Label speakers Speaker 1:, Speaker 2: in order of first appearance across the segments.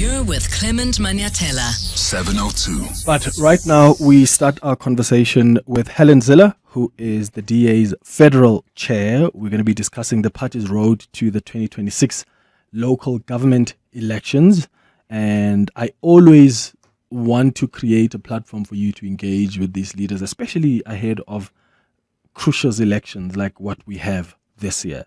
Speaker 1: You're with Clement Manyathela.
Speaker 2: 702.
Speaker 3: But right now, we start our conversation with Helen Zille, who is the DA's federal chair. We're going to be discussing the party's road to the 2026 local government elections. And I always want to create a platform for you to engage with these leaders, especially ahead of crucial elections like what we have this year.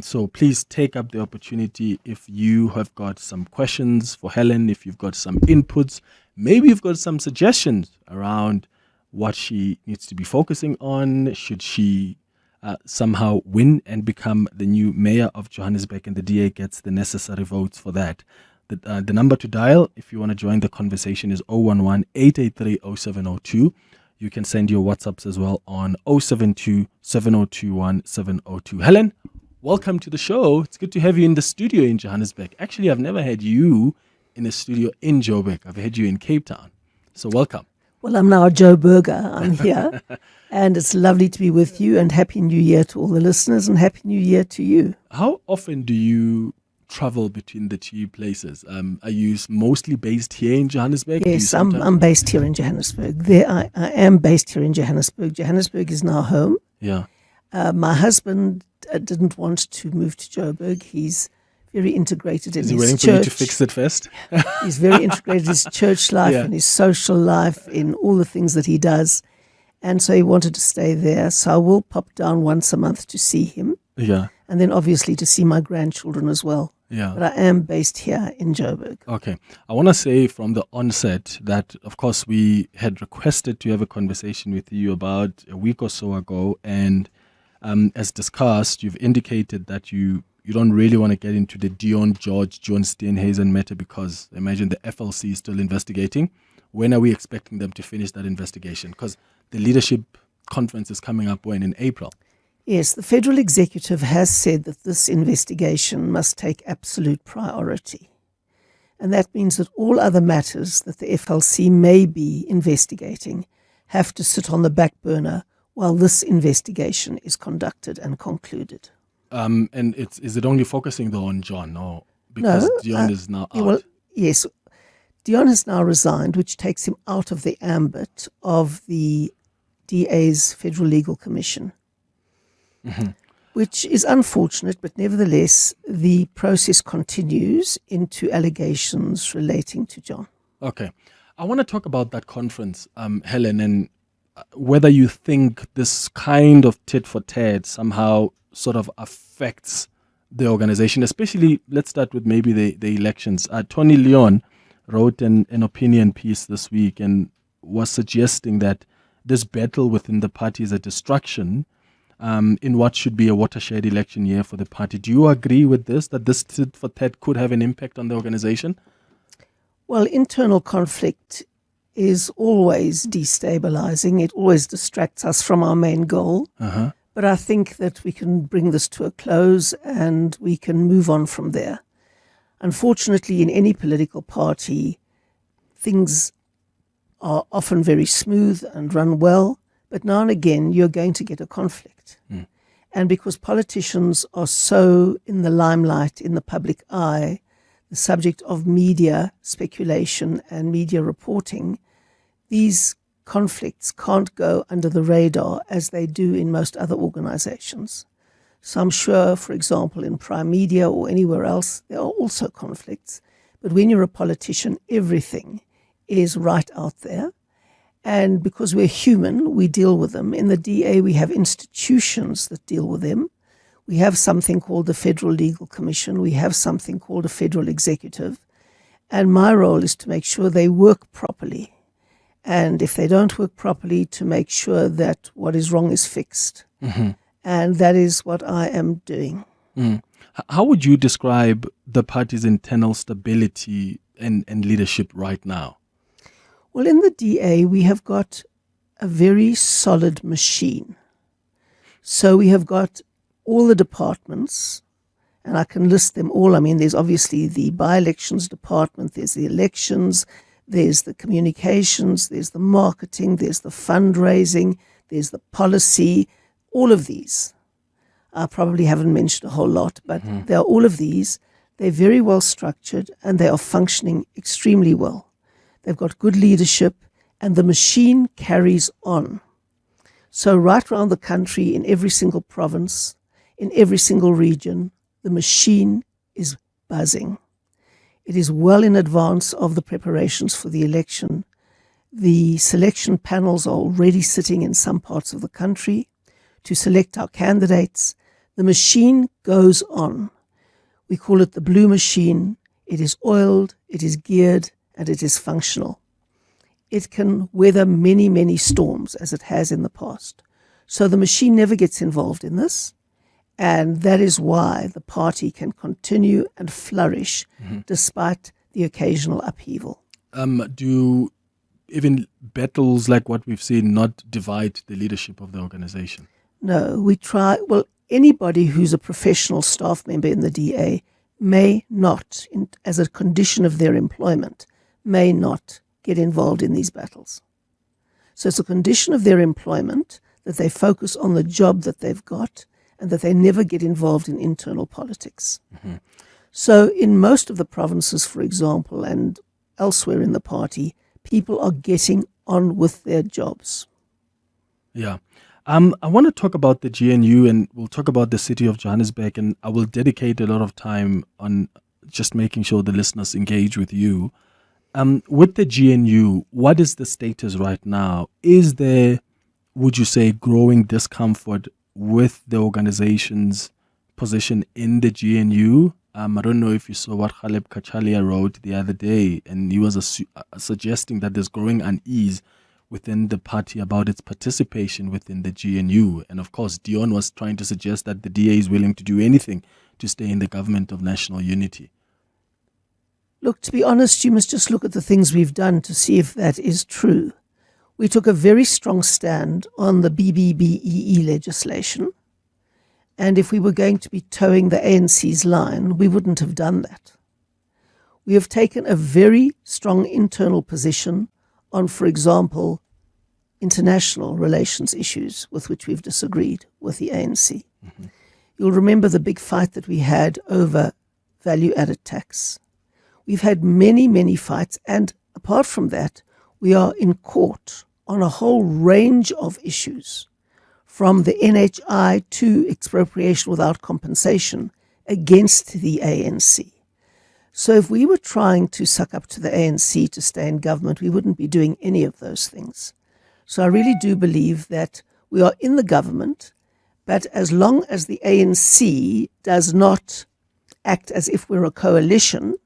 Speaker 3: So please take up the opportunity if you have got some questions for Helen, if you've got some inputs, maybe you've got some suggestions around what she needs to be focusing on. Should she somehow win and become the new mayor of Johannesburg, and the DA gets the necessary votes for that? The number to dial if you want to join the conversation is 011-883-0702. You can send your WhatsApps as well on 072-7021-702. Helen, welcome to the show. It's good to have you in the studio in Johannesburg. Actually, I've never had you in a studio in Joburg. I've had you in Cape Town. So welcome.
Speaker 4: Well, I'm now a Joburger. I'm here. And it's lovely to be with you, and Happy New Year to all the listeners, and Happy New Year to you.
Speaker 3: How often do you travel between the two places? Are you mostly based here in Johannesburg?
Speaker 4: Yes, I'm based here in Johannesburg. I am based here in Johannesburg. Johannesburg is now home.
Speaker 3: Yeah.
Speaker 4: My husband didn't want to move to Joburg. He's very integrated in his church.
Speaker 3: Is he waiting for you to fix it first?
Speaker 4: He's very integrated in his church life and his social life, in all the things that he does. And so he wanted to stay there. So I will pop down once a month to see him.
Speaker 3: Yeah.
Speaker 4: And then obviously to see my grandchildren as well.
Speaker 3: Yeah.
Speaker 4: But I am based here in Joburg.
Speaker 3: Okay. I want to say from the onset that, of course, we had requested to have a conversation with you about a week or so ago. And as discussed, you've indicated that you don't really want to get into the John Steenhuisen matter because I imagine the FLC is still investigating. When are we expecting them to finish that investigation? Because the leadership conference is coming up in April.
Speaker 4: Yes, the federal executive has said that this investigation must take absolute priority. And that means that all other matters that the FLC may be investigating have to sit on the back burner while this investigation is conducted and concluded.
Speaker 3: And is it only focusing though on John, or because Dion is now out?
Speaker 4: Well, yes, Dion has now resigned, which takes him out of the ambit of the DA's Federal Legal Commission, which is unfortunate, but nevertheless, the process continues into allegations relating to John. Okay.
Speaker 3: I want to talk about that conference, Helen, and whether you think this kind of tit for tat somehow sort of affects the organization, especially, let's start with maybe the elections. Tony Leon wrote an opinion piece this week and was suggesting that this battle within the party is a distraction in what should be a watershed election year for the party. Do you agree with this, that this tit for tat could have an impact on the organization?
Speaker 4: Well, internal conflict is always destabilizing. It always distracts us from our main goal. But I think that we can bring this to a close and we can move on from there. Unfortunately, in any political party, things are often very smooth and run well, but now and again you're going to get a conflict. And because politicians are so in the limelight, in the public eye, the subject of media speculation and media reporting, these conflicts can't go under the radar as they do in most other organizations. So I'm sure, for example, in Prime Media or anywhere else, there are also conflicts. But when you're a politician, everything is right out there. And because we're human, we deal with them. In the DA, we have institutions that deal with them. We have something called the Federal Legal Commission. We have something called a Federal Executive. And my role is to make sure they work properly. And if they don't work properly, to make sure that what is wrong is fixed. And that is what I am doing.
Speaker 3: How would you describe the party's internal stability and leadership right now?
Speaker 4: Well, in the DA, we have got a very solid machine. So we have got all the departments, and I can list them all. I mean, there's obviously the by-elections department, there's the elections, there's the communications, there's the marketing, there's the fundraising, there's the policy, all of these. I probably haven't mentioned a whole lot, but there are all of these They're very well structured and they are functioning extremely well. They've got good leadership and the machine carries on. So right around the country, in every single province, in every single region, the machine is buzzing. It is well in advance of the preparations for the election. The selection panels are already sitting in some parts of the country to select our candidates. The machine goes on. We call it the blue machine. It is oiled, it is geared, and it is functional. It can weather many, many storms as it has in the past. So the machine never gets involved in this. And that is why the party can continue and flourish despite the occasional upheaval.
Speaker 3: Do even battles like what we've seen not divide the leadership of the organization?
Speaker 4: No, we try. Well, anybody who's a professional staff member in the DA may not, as a condition of their employment, may not get involved in these battles. So it's a condition of their employment that they focus on the job that they've got and that they never get involved in internal politics. So in most of the provinces, for example, and elsewhere in the party, people are getting on with their jobs.
Speaker 3: Yeah. I want to talk about the GNU and we'll talk about the city of Johannesburg, and I will dedicate a lot of time on just making sure the listeners engage with you. With the GNU, what is the status right now? Is there, would you say, growing discomfort with the organization's position in the GNU? I don't know if you saw what Caleb Kachalia wrote the other day, and he was suggesting that there's growing unease within the party about its participation within the GNU. And of course, Dion was trying to suggest that the DA is willing to do anything to stay in the government of national unity.
Speaker 4: Look, to be honest, you must just look at the things we've done to see if that is true. We took a very strong stand on the BBBEE legislation. And if we were going to be towing the ANC's line, we wouldn't have done that. We have taken a very strong internal position on, for example, international relations issues with which we've disagreed with the ANC. You'll remember the big fight that we had over value-added tax. We've had many, many fights, and apart from that, we are in court on a whole range of issues, from the NHI to expropriation without compensation against the ANC. So if we were trying to suck up to the ANC to stay in government, we wouldn't be doing any of those things. So I really do believe that we are in the government, but as long as the ANC does not act as if we're a coalition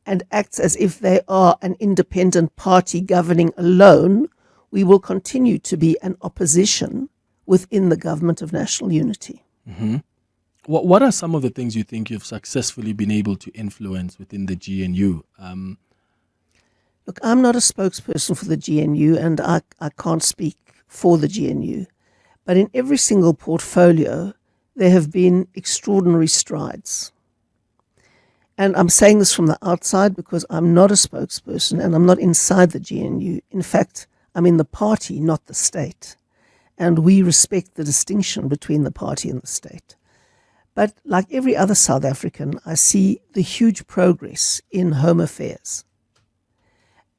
Speaker 4: and acts as if they are an independent party governing alone, we will continue to be an opposition within the government of national unity.
Speaker 3: What are some of the things you think you've successfully been able to influence within the GNU?
Speaker 4: Look, I'm not a spokesperson for the GNU, and I can't speak for the GNU. But in every single portfolio, there have been extraordinary strides. And I'm saying this from the outside because I'm not a spokesperson and I'm not inside the GNU. In fact, I'm in the party, not the state. And we respect the distinction between the party and the state. But like every other South African, I see the huge progress in home affairs.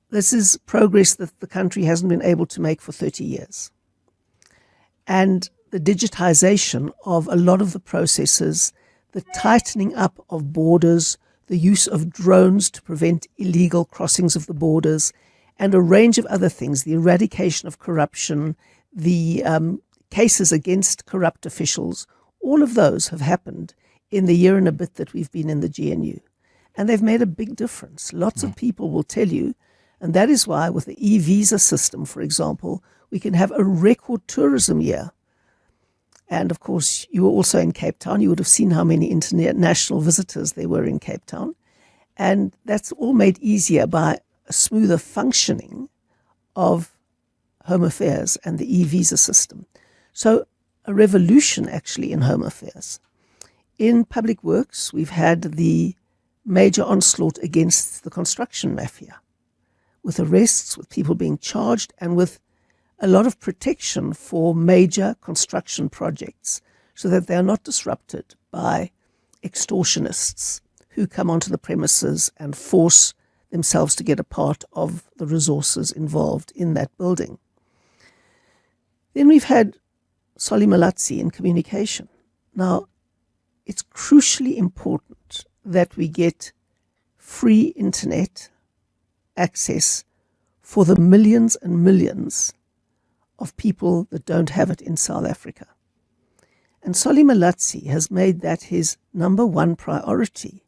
Speaker 4: This is progress that the country hasn't been able to make for 30 years. And the digitization of a lot of the processes, the tightening up of borders, the use of drones to prevent illegal crossings of the borders, and a range of other things, the eradication of corruption, the cases against corrupt officials, all of those have happened in the year and a bit that we've been in the GNU. And they've made a big difference. Lots of people will tell you, and that is why with the e-visa system, for example, we can have a record tourism year. And of course, you were also in Cape Town. You would have seen how many international visitors there were in Cape Town. And that's all made easier by a smoother functioning of Home Affairs and the e-visa system. So a revolution actually in Home Affairs. In Public Works, we've had the major onslaught against the construction mafia, with arrests, with people being charged, and with a lot of protection for major construction projects so that they are not disrupted by extortionists who come onto the premises and force themselves to get a part of the resources involved in that building. Then we've had Solimalatsi in communication. Now, it's crucially important that we get free internet access for the millions and millions of people that don't have it in South Africa. And Solimalatsi has made that his number one priority.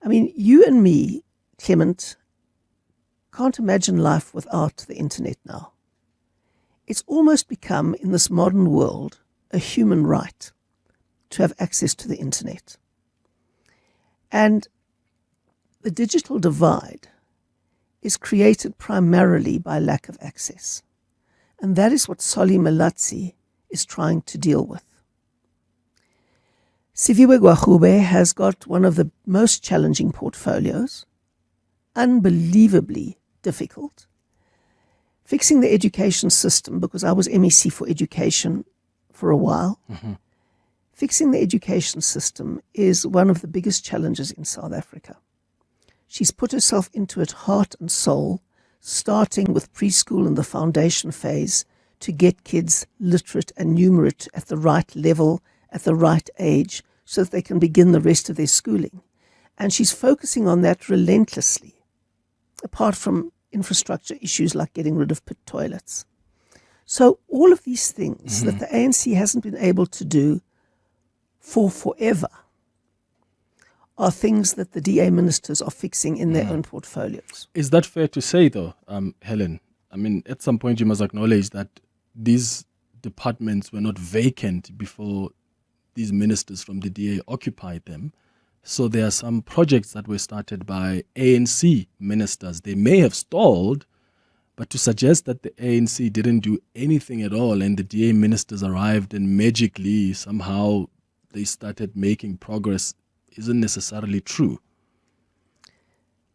Speaker 4: I mean, you and me, Clement, can't imagine life without the internet now. It's almost become, in this modern world, a human right to have access to the internet. And the digital divide is created primarily by lack of access. And that is what Solimalatsi is trying to deal with. Siviwe Gwagube has got one of the most challenging portfolios, unbelievably difficult. Fixing the education system, because I was MEC for education for a while, fixing the education system is one of the biggest challenges in South Africa. She's put herself into it heart and soul, starting with preschool and the foundation phase to get kids literate and numerate at the right level, at the right age, so that they can begin the rest of their schooling. And she's focusing on that relentlessly, apart from infrastructure issues like getting rid of pit toilets. So all of these things that the ANC hasn't been able to do for forever are things that the DA ministers are fixing in their own portfolios.
Speaker 3: Is that fair to say, though, Helen? I mean, at some point you must acknowledge that these departments were not vacant before these ministers from the DA occupied them. So there are some projects that were started by ANC ministers. They may have stalled, but to suggest that the ANC didn't do anything at all and the DA ministers arrived and magically somehow they started making progress isn't necessarily true.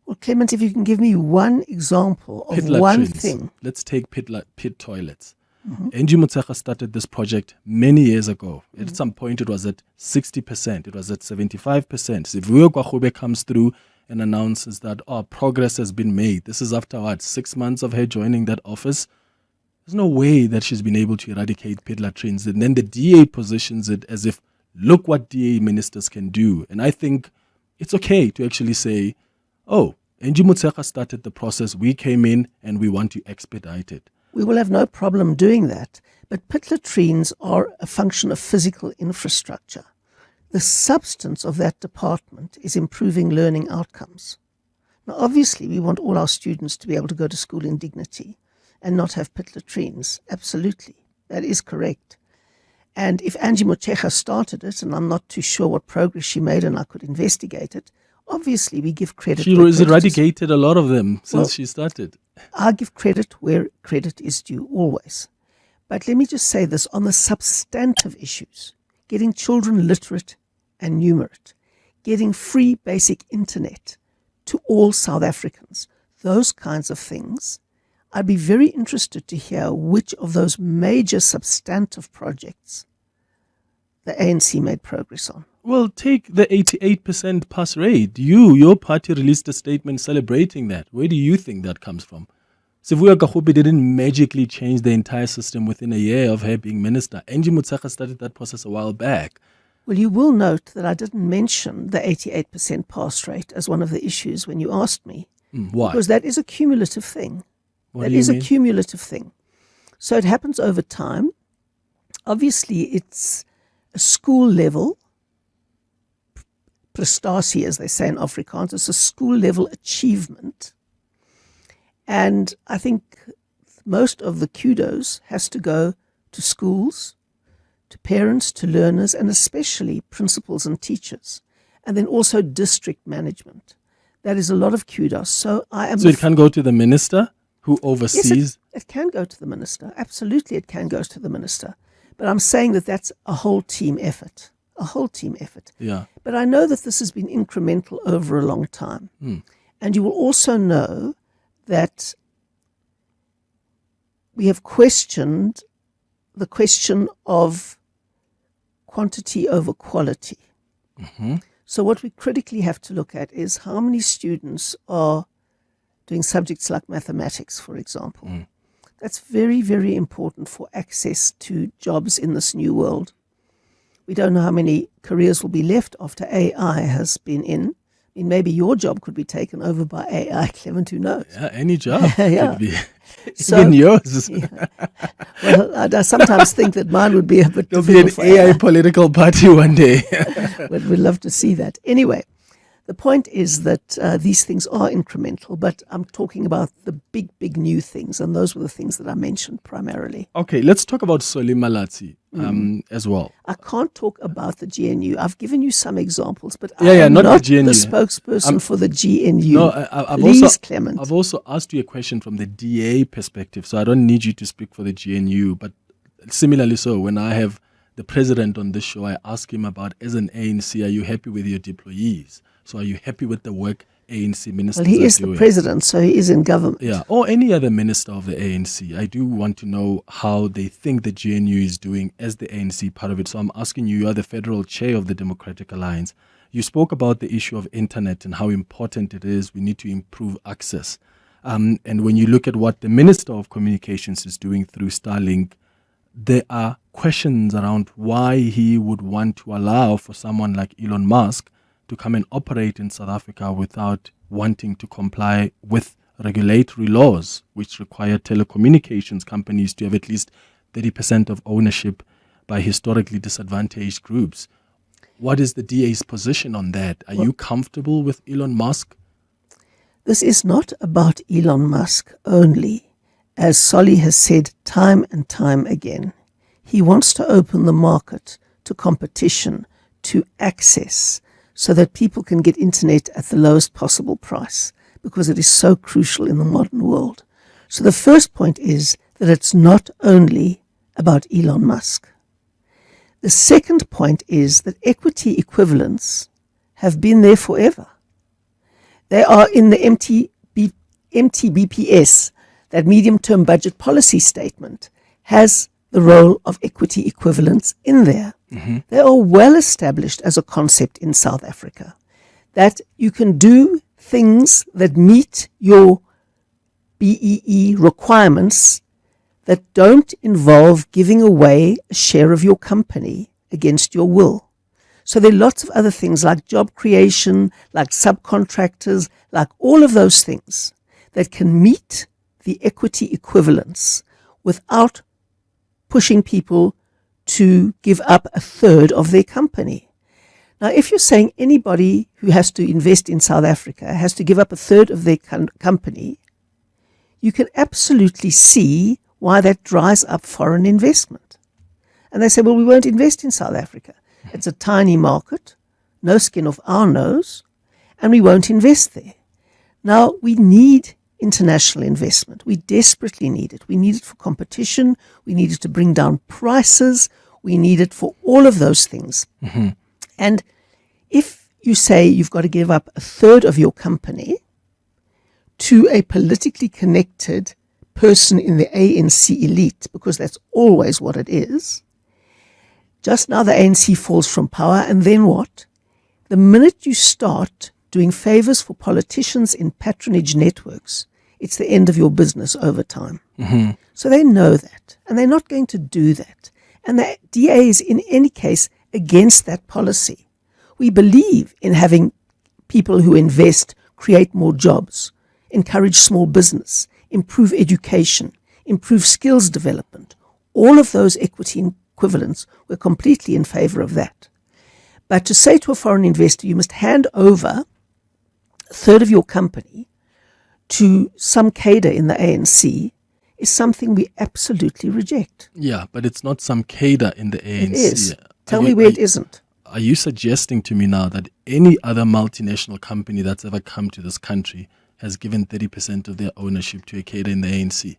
Speaker 4: Well, Clement, if you can give me one example of
Speaker 3: Pit
Speaker 4: one
Speaker 3: latrines.
Speaker 4: thing.
Speaker 3: Let's take pit toilets. Angie Motshekga started this project many years ago. At some point, it was at 60%. It was at 75%. Siviwe Gwagube comes through and announces that, progress has been made. This is after, 6 months of her joining that office. There's no way that she's been able to eradicate pit latrines. And then the DA positions it as if, look what DA ministers can do. And I think it's okay to actually say, Angie Motshekga started the process. We came in and we want to expedite it.
Speaker 4: We will have no problem doing that. But pit latrines are a function of physical infrastructure. The substance of that department is improving learning outcomes. Now, obviously, we want all our students to be able to go to school in dignity and not have pit latrines. Absolutely. That is correct. And if Angie Motshekga started it, and I'm not too sure what progress she made and I could investigate it, obviously we give credit.
Speaker 3: She has eradicated a lot of them since she started.
Speaker 4: I give credit where credit is due, always. But let me just say this, on the substantive issues, getting children literate and numerate, getting free basic internet to all South Africans, those kinds of things, I'd be very interested to hear which of those major substantive projects the ANC made progress on.
Speaker 3: Well, take the 88% pass rate. Your party released a statement celebrating that. Where do you think that comes from? Siviwe Gwagube didn't magically change the entire system within a year of her being minister. Angie Motshekga started that process a while back.
Speaker 4: Well, you will note that I didn't mention the 88% pass rate as one of the issues when you asked me.
Speaker 3: Why?
Speaker 4: Because that is a cumulative thing.
Speaker 3: What do you mean?
Speaker 4: A cumulative thing. So it happens over time. Obviously, it's a school level prestasie, as they say in Afrikaans. It's a school level achievement. And I think most of the kudos has to go to schools, to parents, to learners, and especially principals and teachers. And then also district management. That is a lot of kudos. So
Speaker 3: it can go to the minister who oversees?
Speaker 4: Yes, it can go to the minister. Absolutely, it can go to the minister. But I'm saying that that's a whole team effort. A whole team effort.
Speaker 3: Yeah.
Speaker 4: But I know that this has been incremental over a long time. And you will also know that we have questioned the question of quantity over quality. So what we critically have to look at is how many students are doing subjects like mathematics, for example. That's very, very important for access to jobs in this new world. We don't know how many careers will be left after AI has been in. I mean, maybe your job could be taken over by AI, Clement, who knows?
Speaker 3: Yeah, any job could be.
Speaker 4: So,
Speaker 3: Even yours.
Speaker 4: Yeah. Well, I sometimes think that mine would be a bit
Speaker 3: There'll be an
Speaker 4: difficult for
Speaker 3: AI political party one day.
Speaker 4: We'd love to see that. Anyway, the point is that these things are incremental, but I'm talking about the big, big new things, and those were the things that I mentioned primarily.
Speaker 3: Okay, let's talk about Solly Malatsi as well.
Speaker 4: I can't talk about the GNU. I've given you some examples, but
Speaker 3: not
Speaker 4: not
Speaker 3: the GNU.
Speaker 4: the spokesperson for the GNU.
Speaker 3: No,
Speaker 4: Please, Clement.
Speaker 3: I've also asked you a question from the DA perspective, so I don't need you to speak for the GNU. But similarly, so when I have the president on this show, I ask him about, as an ANC, are you happy with your deployees? So are you happy with the work ANC ministers are doing?
Speaker 4: Well, he is the president, so he is in government.
Speaker 3: Yeah, or any other minister of the ANC. I do want to know how they think the GNU is doing as the ANC part of it. So I'm asking you, you are the federal chair of the Democratic Alliance. You spoke about the issue of internet and how important it is. We need to improve access. And when you look at what the Minister of Communications is doing through Starlink, there are questions around why he would want to allow for someone like Elon Musk to come and operate in South Africa without wanting to comply with regulatory laws, which require telecommunications companies to have at least 30% of ownership by historically disadvantaged groups. What is the DA's position on that? Are you comfortable with Elon Musk?
Speaker 4: This is not about Elon Musk only. As Solly has said time and time again, he wants to open the market to competition, to access, so that people can get internet at the lowest possible price, because it is so crucial in the modern world. So the first point is that it's not only about Elon Musk. The second point is that equity equivalents have been there forever. They are in the MTBPS, that medium-term budget policy statement, has the role of equity equivalence in there. They are well established as a concept in South Africa, that you can do things that meet your BEE requirements that don't involve giving away a share of your company against your will. So there are lots of other things like job creation, like subcontractors, like all of those things that can meet the equity equivalence without pushing people to give up a third of their company. Now, if you're saying anybody who has to invest in South Africa has to give up a third of their company, you can absolutely see why that dries up foreign investment. And they say, well, we won't invest in South Africa. It's a tiny market, no skin off our nose, and we won't invest there. Now, we need international investment. We desperately need it. We need it for competition. We need it to bring down prices. We need it for all of those things. And if you say you've got to give up a third of your company to a politically connected person in the ANC elite, because that's always what it is, just now the ANC falls from power, and then what? The minute you start doing favors for politicians in patronage networks, it's the end of your business over time. So they know that, and they're not going to do that. And the DA is, in any case, against that policy. We believe in having people who invest, create more jobs, encourage small business, improve education, improve skills development. All of those equity equivalents, we're completely in favor of that. But to say to a foreign investor, you must hand over a third of your company to some cadre in the ANC, is something we absolutely reject.
Speaker 3: Yeah, but it's not some cadre in the ANC.
Speaker 4: It is. Tell me where it isn't.
Speaker 3: Are you suggesting to me now that any other multinational company that's ever come to this country has given 30% of their ownership to a cadre in the ANC?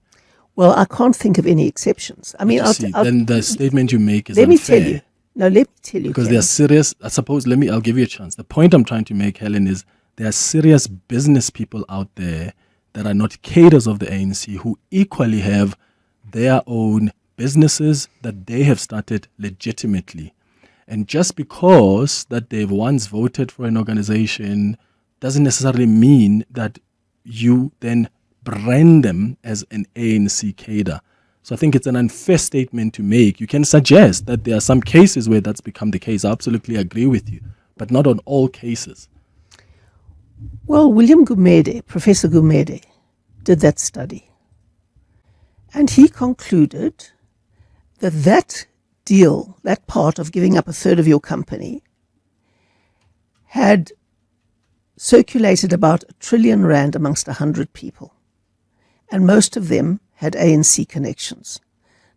Speaker 4: Well, I can't think of any exceptions. I mean,
Speaker 3: then the statement you make is
Speaker 4: let me
Speaker 3: unfair.
Speaker 4: tell you. No, let me tell you.
Speaker 3: Because they're serious. I'll give you a chance. The point I'm trying to make, Helen, is there are serious business people out there that are not cadres of the ANC who equally have their own businesses that they have started legitimately. And just because that they've once voted for an organization doesn't necessarily mean that you then brand them as an ANC cadre. So I think it's an unfair statement to make. You can suggest that there are some cases where that's become the case. I absolutely agree with you, but not on all cases.
Speaker 4: Well, William Gumede, Professor Gumede, did that study. And he concluded that deal, that part of giving up a third of your company, had circulated about R1 trillion amongst 100 people. And most of them had ANC connections.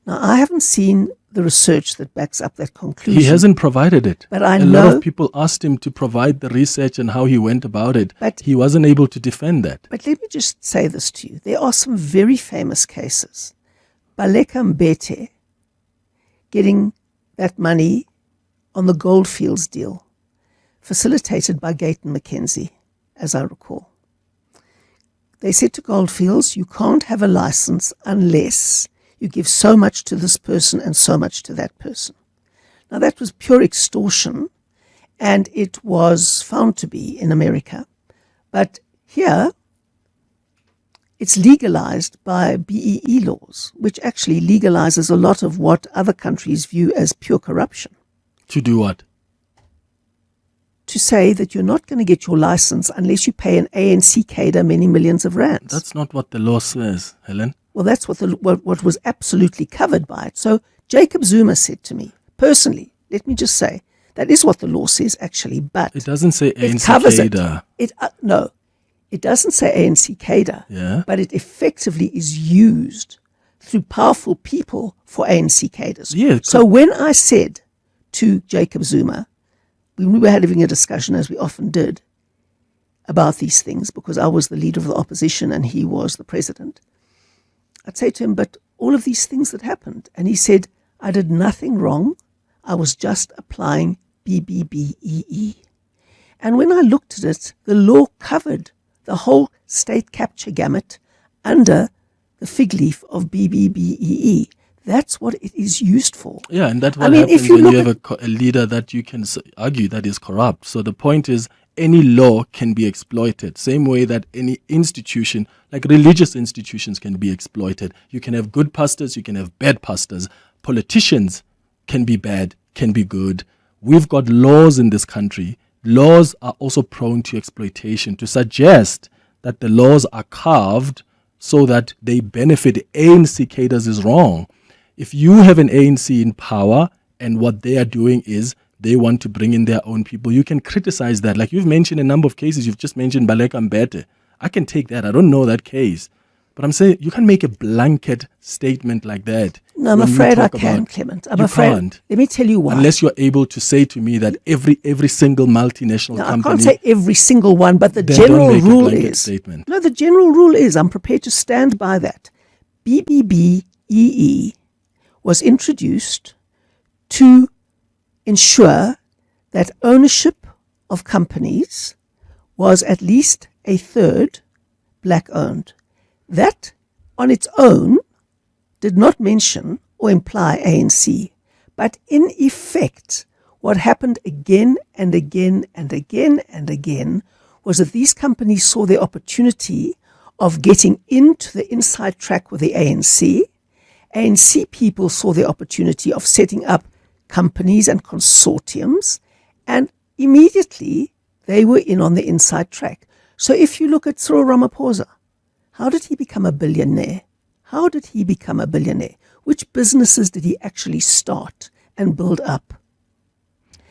Speaker 4: Now, I haven't seen the research that backs up that conclusion.
Speaker 3: He hasn't provided it.
Speaker 4: But I
Speaker 3: know a lot of people asked him to provide the research and how he went about it. But he wasn't able to defend that.
Speaker 4: But let me just say this to you. There are some very famous cases. Baleka Mbete getting that money on the Goldfields deal, facilitated by Gayton McKenzie, as I recall. They said to Goldfields, you can't have a license unless you give so much to this person and so much to that person. Now, that was pure extortion, and it was found to be in America. But here, it's legalized by BEE laws, which actually legalizes a lot of what other countries view as pure corruption.
Speaker 3: To do what?
Speaker 4: To say that you're not going to get your license unless you pay an ANC cadre many millions of rands.
Speaker 3: That's not what the law says, Helen.
Speaker 4: Well, that's what was absolutely covered by it. So Jacob Zuma said to me, personally, let me just say, that is what the law says actually, but
Speaker 3: it doesn't say ANC cadre.
Speaker 4: No, it doesn't say ANC cadre, but it effectively is used through powerful people for ANC cadres.
Speaker 3: Yeah,
Speaker 4: so when I said to Jacob Zuma, when we were having a discussion, as we often did, about these things, because I was the leader of the opposition and he was the president, I'd say to him, but all of these things that happened. And he said, I did nothing wrong. I was just applying BBBEE. And when I looked at it, the law covered the whole state capture gamut under the fig leaf of BBBEE. That's what it is used for.
Speaker 3: Yeah, and that's what happens when you have a leader that you can argue that is corrupt. So the point is, any law can be exploited. Same way that any institution, like religious institutions, can be exploited. You can have good pastors, you can have bad pastors. Politicians can be bad, can be good. We've got laws in this country. Laws are also prone to exploitation. To suggest that the laws are carved so that they benefit ANC cadres is wrong. If you have an ANC in power and what they are doing is they want to bring in their own people, you can criticize that. Like you've mentioned a number of cases. You've just mentioned Baleka Mbete. I can take that. I don't know that case. But I'm saying you can't make a blanket statement like that.
Speaker 4: No, I'm afraid I can, Clement. I'm afraid.
Speaker 3: Can't.
Speaker 4: Let me tell you why.
Speaker 3: Unless you're able to say to me that every single multinational company.
Speaker 4: I can't say every single one, but the general rule is. Statement. No, the general rule is, I'm prepared to stand by that. BBBEE was introduced to ensure that ownership of companies was at least a third black-owned. That, on its own, did not mention or imply ANC, but in effect, what happened again and again and again and again was that these companies saw the opportunity of getting into the inside track with the ANC. ANC people saw the opportunity of setting up companies and consortiums, and immediately they were in on the inside track. So if you look at Cyril Ramaphosa, how did he become a billionaire? How did he become a billionaire? Which businesses did he actually start and build up?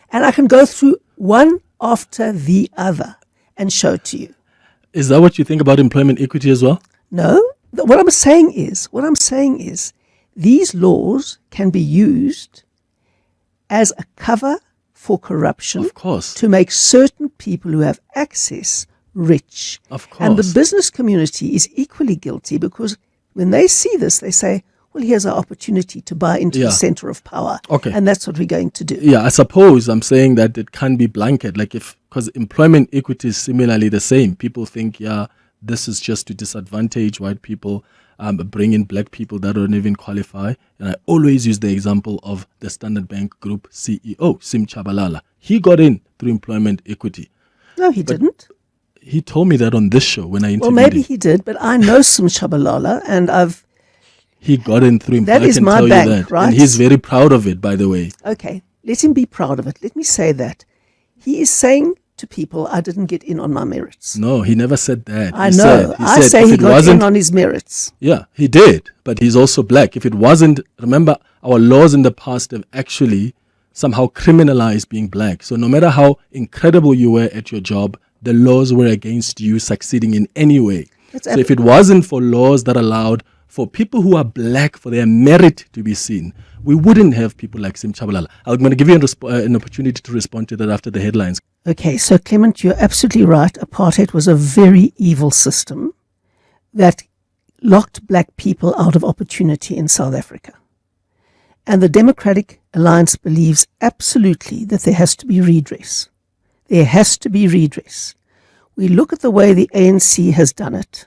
Speaker 4: And I can go through one after the other and show it to you.
Speaker 3: Is that what you think about employment equity as well?
Speaker 4: No. What I'm saying is, these laws can be used as a cover for corruption.
Speaker 3: Of course.
Speaker 4: To make certain people who have access rich.
Speaker 3: Of course.
Speaker 4: And the business community is equally guilty because when they see this, they say, well, here's our opportunity to buy into the center of power.
Speaker 3: Okay.
Speaker 4: And that's what we're going to do.
Speaker 3: Yeah, I suppose I'm saying that it can be blanket. Like because employment equity is similarly the same. People think, this is just to disadvantage white people, bring in black people that don't even qualify. And I always use the example of the Standard Bank Group CEO, Sim Chabalala. He got in through employment equity.
Speaker 4: No, he didn't.
Speaker 3: He told me that on this show when I interviewed
Speaker 4: Well, maybe
Speaker 3: him.
Speaker 4: he did, but I know Sim Chabalala, and
Speaker 3: He got in through him.
Speaker 4: That
Speaker 3: I
Speaker 4: is
Speaker 3: can
Speaker 4: my
Speaker 3: tell
Speaker 4: bank,
Speaker 3: you that.
Speaker 4: right?
Speaker 3: And he's very proud of it, by the way.
Speaker 4: Okay, let him be proud of it. Let me say that. He is saying to people, I didn't get in on my merits.
Speaker 3: No, he never said that.
Speaker 4: I know. I say he got in on his merits.
Speaker 3: Yeah, he did, but he's also black. If it wasn't, remember, our laws in the past have actually somehow criminalized being black. So no matter how incredible you were at your job, the laws were against you succeeding in any way. So if it wasn't for laws that allowed for people who are black, for their merit to be seen, we wouldn't have people like Sim Chabalala. I'm going to give you an opportunity to respond to that after the headlines.
Speaker 4: Okay, so Clement, you're absolutely right. Apartheid was a very evil system that locked black people out of opportunity in South Africa. And the Democratic Alliance believes absolutely that there has to be redress. There has to be redress. We look at the way the ANC has done it,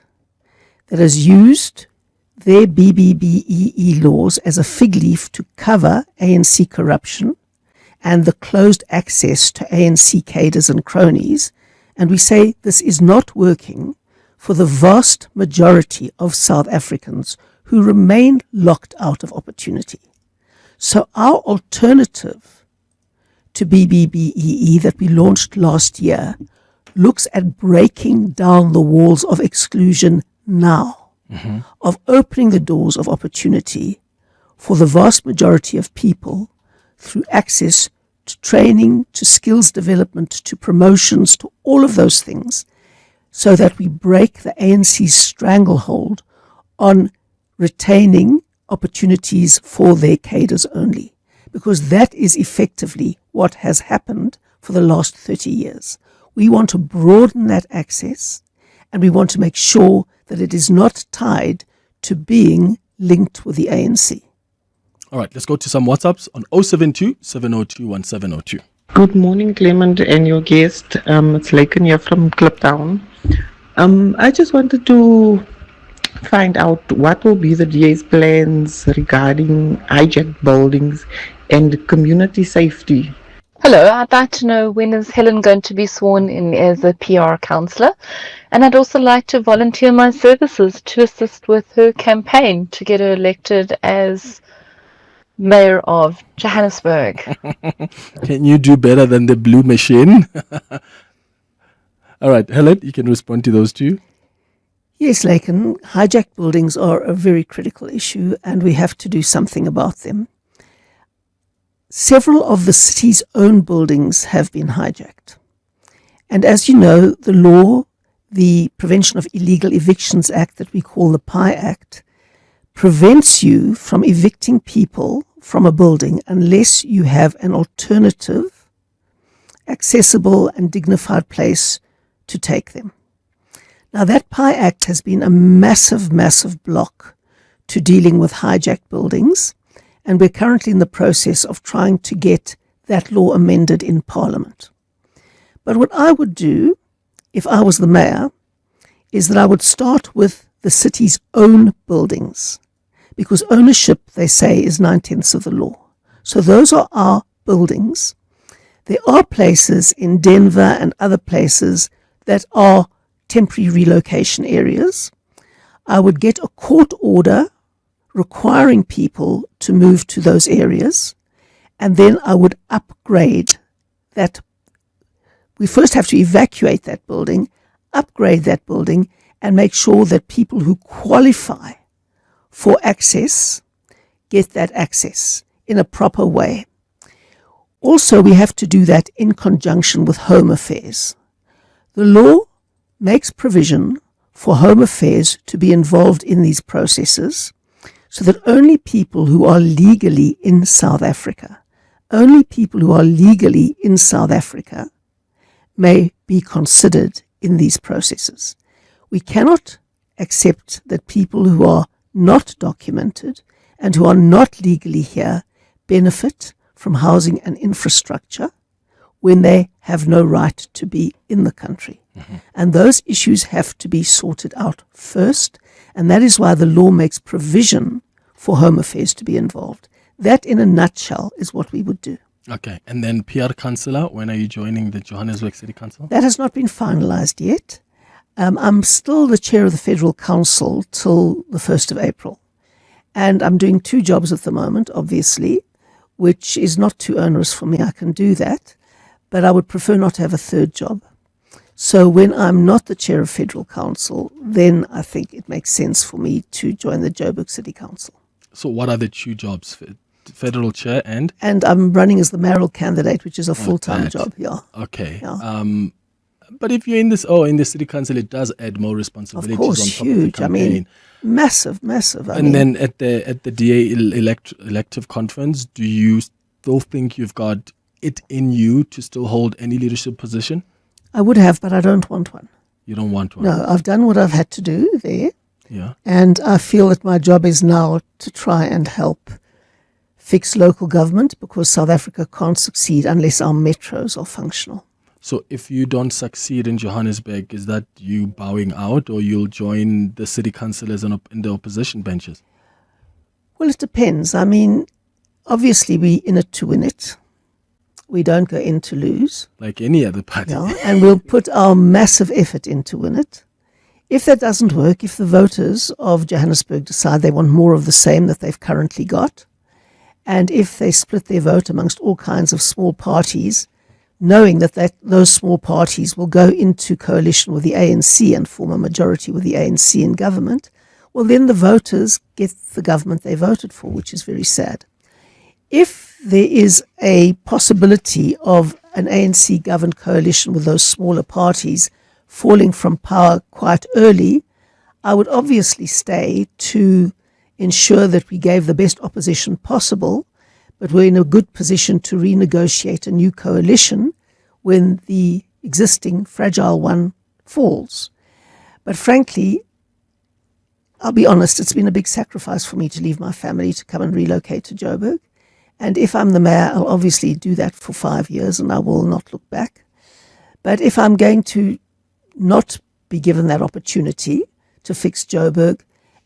Speaker 4: that has used their BBBEE laws as a fig leaf to cover ANC corruption and the closed access to ANC cadres and cronies. And we say this is not working for the vast majority of South Africans who remain locked out of opportunity. So our alternative to BBBEE that we launched last year looks at breaking down the walls of exclusion now, of opening the doors of opportunity for the vast majority of people through access to training, to skills development, to promotions, to all of those things, so that we break the ANC's stranglehold on retaining opportunities for their cadres only, because that is effectively what has happened for the last 30 years. We want to broaden that access, and we want to make sure that it is not tied to being linked with the ANC.
Speaker 3: All right, let's go to some WhatsApps on 072-702-1702.
Speaker 2: Good morning, Clement, and your guest. It's Laken here from Kliptown. I just wanted to find out what will be the DA's plans regarding hijacked buildings and community safety.
Speaker 5: Hello, I'd like to know, when is Helen going to be sworn in as a PR councillor? And I'd also like to volunteer my services to assist with her campaign to get her elected as Mayor of Johannesburg.
Speaker 3: Can you do better than the blue machine? All right, Helen, you can respond to those two.
Speaker 4: Yes, Laken, hijacked buildings are a very critical issue, and we have to do something about them. Several of the city's own buildings have been hijacked. And as you know, the law, the Prevention of Illegal Evictions Act that we call the PI Act, prevents you from evicting people from a building unless you have an alternative, accessible and dignified place to take them. Now, that PI Act has been a massive, massive block to dealing with hijacked buildings, and we're currently in the process of trying to get that law amended in Parliament. But what I would do, if I was the mayor, is that I would start with the city's own buildings, because ownership, they say, is 9/10 of the law. So those are our buildings. There are places in Denver and other places that are temporary relocation areas. I would get a court order requiring people to move to those areas, and then I would upgrade that. We first have to evacuate that building, upgrade that building, and make sure that people who qualify for access get that access in a proper way. Also, we have to do that in conjunction with Home Affairs. The law makes provision for Home Affairs to be involved in these processes, so that only people who are legally in South Africa, may be considered in these processes. We cannot accept that people who are not documented and who are not legally here benefit from housing and infrastructure when they have no right to be in the country. And those issues have to be sorted out first. And that is why the law makes provision for Home Affairs to be involved. That, in a nutshell, is what we would do.
Speaker 3: Okay. And then PR Councillor, when are you joining the Johannesburg City Council?
Speaker 4: That has not been finalised yet. I'm still the chair of the Federal Council till the 1st of April. And I'm doing 2 jobs at the moment, obviously, which is not too onerous for me. I can do that. But I would prefer not to have a 3rd job. So when I'm not the chair of Federal Council, then I think it makes sense for me to join the Joburg City Council.
Speaker 3: So what are the 2 jobs? Federal chair and?
Speaker 4: And I'm running as the mayoral candidate, which is a full-time job, yeah.
Speaker 3: Okay.
Speaker 4: Yeah.
Speaker 3: But if you're in the city council, it does add more responsibilities
Speaker 4: Of course,
Speaker 3: on top
Speaker 4: huge.
Speaker 3: of the campaign.
Speaker 4: Massive.
Speaker 3: Then at the DA elective conference, do you still think you've got it in you to still hold any leadership position?
Speaker 4: I would have, but I don't want one.
Speaker 3: You don't want one?
Speaker 4: No, I've done what I've had to do there.
Speaker 3: Yeah.
Speaker 4: And I feel that my job is now to try and help fix local government, because South Africa can't succeed unless our metros are functional.
Speaker 3: So if you don't succeed in Johannesburg, is that you bowing out, or you'll join the city councillors in the opposition benches?
Speaker 4: Well, it depends. Obviously we're in it to win it. We don't go in to lose.
Speaker 3: Like any other party.
Speaker 4: Yeah, and we'll put our massive effort in to win it. If that doesn't work, if the voters of Johannesburg decide they want more of the same that they've currently got, and if they split their vote amongst all kinds of small parties, knowing that those small parties will go into coalition with the ANC and form a majority with the ANC in government, well, then the voters get the government they voted for, which is very sad. If there is a possibility of an ANC-governed coalition with those smaller parties falling from power quite early, I would obviously stay to ensure that we gave the best opposition possible, but we're in a good position to renegotiate a new coalition when the existing fragile one falls. But frankly, I'll be honest, it's been a big sacrifice for me to leave my family to come and relocate to Joburg. And if I'm the mayor, I'll obviously do that for 5 years and I will not look back. But if I'm going to not be given that opportunity to fix Joburg,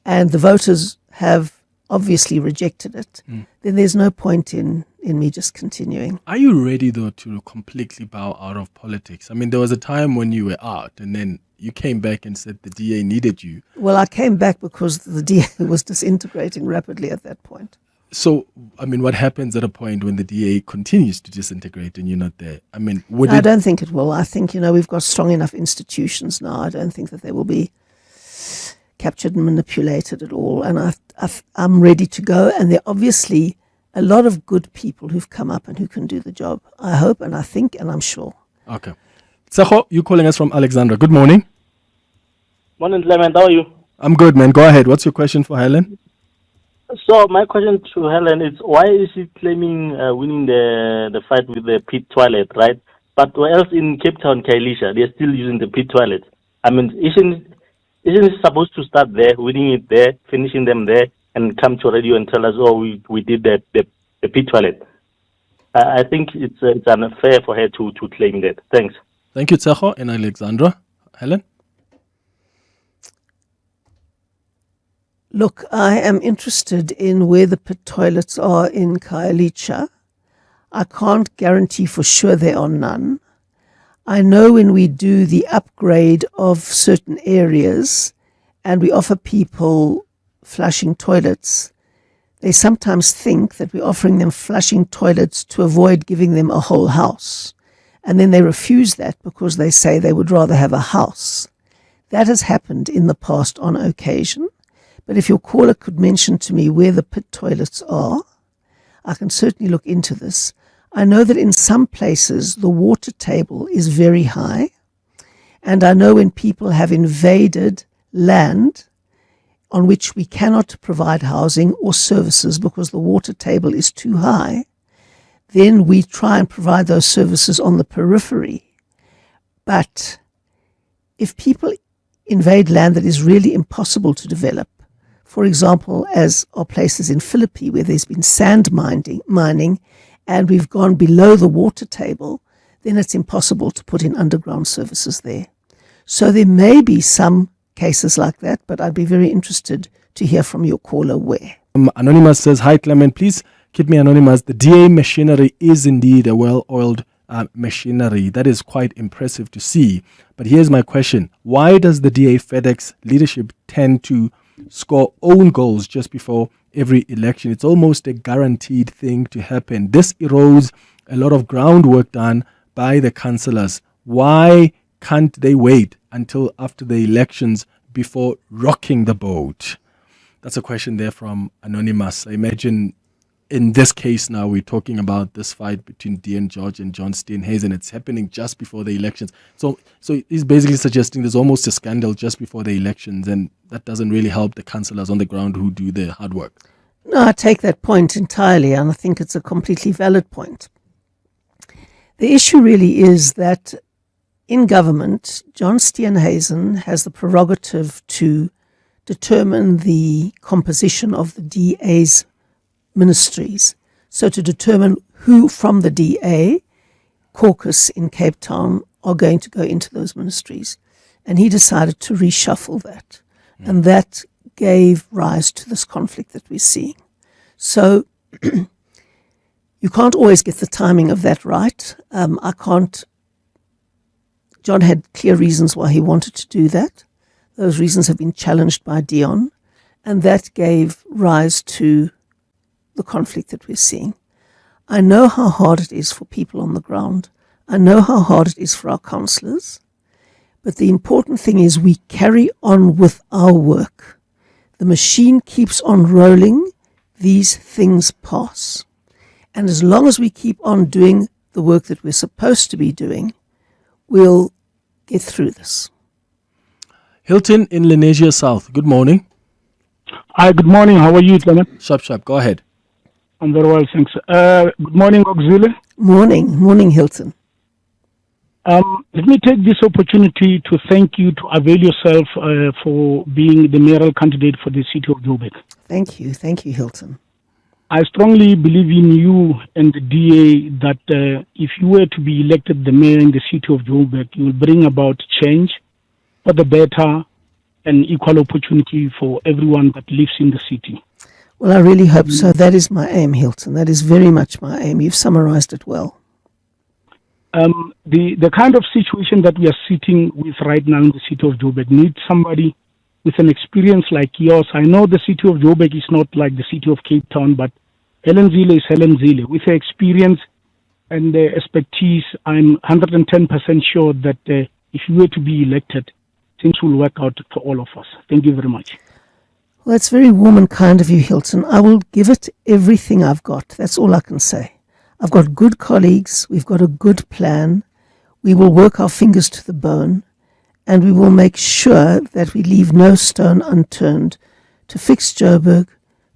Speaker 4: and the voters have obviously rejected it, then there's no point in me just continuing.
Speaker 3: Are you ready, though, to completely bow out of politics? There was a time when you were out, and then you came back and said the DA needed you.
Speaker 4: Well, I came back because the DA was disintegrating rapidly at that point.
Speaker 3: So, what happens at a point when the DA continues to disintegrate and you're not there?
Speaker 4: I don't think it will. I think, we've got strong enough institutions now. I don't think that they will be captured and manipulated at all. And I'm ready to go. And there are obviously a lot of good people who've come up and who can do the job. I hope and I think and I'm sure.
Speaker 3: Okay. Tseho, you're calling us from Alexandra. Good morning.
Speaker 6: Morning, Clement. How are you?
Speaker 3: I'm good, man. Go ahead. What's your question for Helen?
Speaker 6: So my question to Helen is, why is she claiming winning the fight with the pit toilet, right? But where else in Cape Town, Khayelitsha, they're still using the pit toilet. Isn't it supposed to start there, winning it there, finishing them there, and come to radio and tell us, oh, we did the pit toilet? I think it's unfair for her to claim that. Thanks.
Speaker 3: Thank you, Tseho and Alexandra. Helen?
Speaker 4: Look, I am interested in where the pit toilets are in Khayelitsha. I can't guarantee for sure there are none. I know when we do the upgrade of certain areas and we offer people flushing toilets, they sometimes think that we're offering them flushing toilets to avoid giving them a whole house. And then they refuse that because they say they would rather have a house. That has happened in the past on occasion. But if your caller could mention to me where the pit toilets are, I can certainly look into this. I know that in some places the water table is very high. And I know when people have invaded land on which we cannot provide housing or services because the water table is too high, then we try and provide those services on the periphery. But if people invade land that is really impossible to develop, for example, as are places in Philippi where there's been sand mining and we've gone below the water table, then it's impossible to put in underground services there. So there may be some cases like that, but I'd be very interested to hear from your caller where.
Speaker 3: Anonymous says, hi Clement, please keep me anonymous. The DA machinery is indeed a well-oiled machinery. That is quite impressive to see. But here's my question. Why does the DA FedEx leadership tend to score own goals just before every election? It's almost a guaranteed thing to happen. This erodes a lot of groundwork done by the councillors. Why can't they wait until after the elections before rocking the boat? That's a question there from Anonymous. I imagine in this case now we're talking about this fight between Dean George and John Steenhuisen. It's happening just before the elections. So he's basically suggesting there's almost a scandal just before the elections, and that doesn't really help the councillors on the ground who do the hard work.
Speaker 4: No, I take that point entirely, and I think it's a completely valid point. The issue really is that in government, John Steenhuisen has the prerogative to determine the composition of the DA's ministries. So to determine who from the DA caucus in Cape Town are going to go into those ministries. And he decided to reshuffle that. And that gave rise to this conflict that we're seeing. So you can't always get the timing of that right. John had clear reasons why he wanted to do that. Those reasons have been challenged by Dion, and that gave rise to the conflict that we're seeing. I know how hard it is for people on the ground. I know how hard it is for our councillors. But the important thing is we carry on with our work. The machine keeps on rolling. These things pass. And as long as we keep on doing the work that we're supposed to be doing, we'll get through this.
Speaker 3: Hilton in Lenasia South, good morning.
Speaker 7: Hi, good morning. How are you, Clement?
Speaker 3: Sharp. Go ahead.
Speaker 7: I'm very well, thanks. Good morning, Zille.
Speaker 4: Morning, Hilton.
Speaker 7: Let me take this opportunity to thank you to avail yourself for being the mayoral candidate for the city of Joburg.
Speaker 4: Thank you, Hilton.
Speaker 7: I strongly believe in you and the DA that if you were to be elected the mayor in the city of Joburg, you will bring about change for the better and equal opportunity for everyone that lives in the city.
Speaker 4: Well, I really hope so. That is my aim, Hilton. That is very much my aim. You've summarized it well.
Speaker 7: The kind of situation that we are sitting with right now in the city of Joburg needs somebody with an experience like yours. I know the city of Joburg is not like the city of Cape Town, but Helen Zille is Helen Zille. With her experience and expertise, I'm 110% sure that if you were to be elected, things will work out for all of us. Thank you very much.
Speaker 4: Well, that's very warm and kind of you, Hilton. I will give it everything I've got. That's all I can say. I've got good colleagues. We've got a good plan. We will work our fingers to the bone, and we will make sure that we leave no stone unturned to fix Joburg,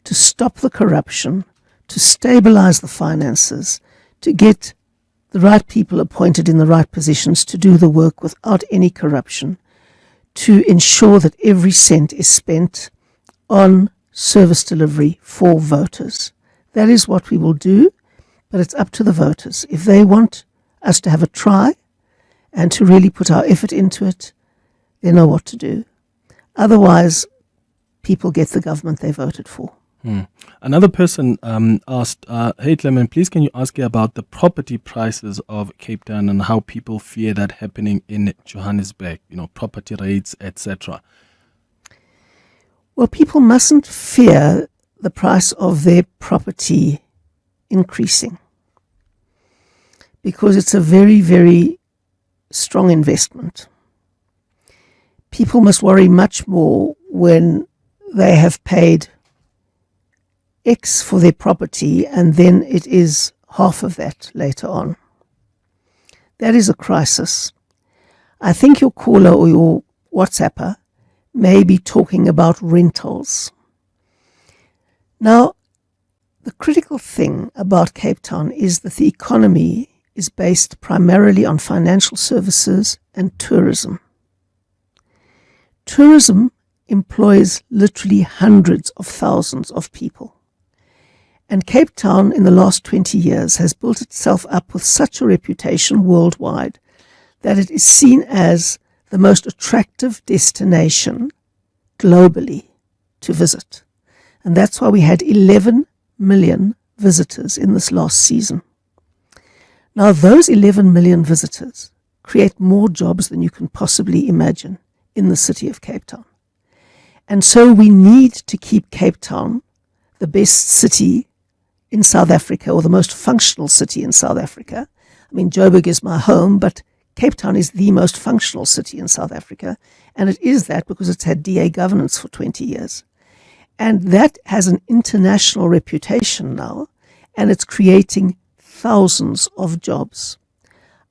Speaker 4: to stop the corruption, to stabilize the finances, to get the right people appointed in the right positions to do the work without any corruption, to ensure that every cent is spent on service delivery for voters. That is what we will do, but it's up to the voters. If they want us to have a try and to really put our effort into it, they know what to do. Otherwise, people get the government they voted for.
Speaker 3: Another person asked, hey Clement, please can you ask you about the property prices of Cape Town and how people fear that happening in Johannesburg, property rates, etc.
Speaker 4: Well, people mustn't fear the price of their property increasing because it's a very, very strong investment. People must worry much more when they have paid X for their property and then it is half of that later on. That is a crisis. I think your caller or your WhatsApper may be talking about rentals. Now, the critical thing about Cape Town is that the economy is based primarily on financial services and tourism. Tourism employs literally hundreds of thousands of people. And Cape Town in the last 20 years has built itself up with such a reputation worldwide that it is seen as the most attractive destination globally to visit. And that's why we had 11 million visitors in this last season. Now, those 11 million visitors create more jobs than you can possibly imagine in the city of Cape Town. And so we need to keep Cape Town the best city in South Africa, or the most functional city in South Africa. I mean, Joburg is my home, but Cape Town is the most functional city in South Africa, and it is that because it's had DA governance for 20 years. And that has an international reputation now, and it's creating thousands of jobs.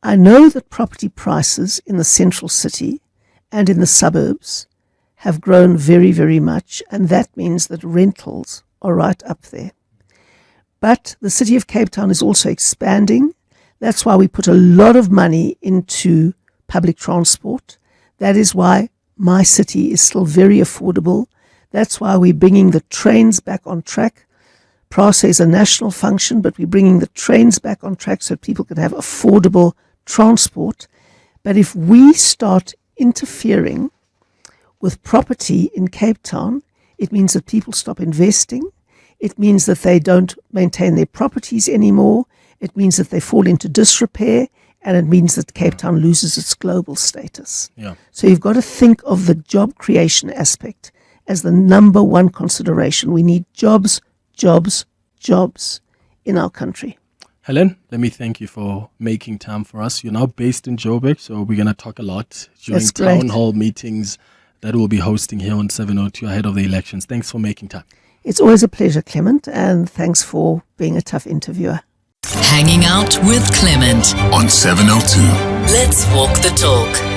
Speaker 4: I know that property prices in the central city and in the suburbs have grown very, very much, and that means that rentals are right up there. But the city of Cape Town is also expanding. That's why we put a lot of money into public transport. That is why my city is still very affordable. That's why we're bringing the trains back on track. PRASA is a national function, but we're bringing the trains back on track so people can have affordable transport. But if we start interfering with property in Cape Town, it means that people stop investing. It means that they don't maintain their properties anymore. It means that they fall into disrepair, and it means that Cape Town loses its global status.
Speaker 3: Yeah.
Speaker 4: So you've got to think of the job creation aspect as the number one consideration. We need jobs, jobs, jobs in our country.
Speaker 3: Helen, let me thank you for making time for us. You're now based in Joburg, so we're going to talk a lot during
Speaker 4: That's great.
Speaker 3: town hall meetings that we'll be hosting here on 702 ahead of the elections. Thanks for making time.
Speaker 4: It's always a pleasure, Clement, and thanks for being a tough interviewer.
Speaker 1: Hanging out with Clement
Speaker 8: on 702.
Speaker 1: Let's walk the talk.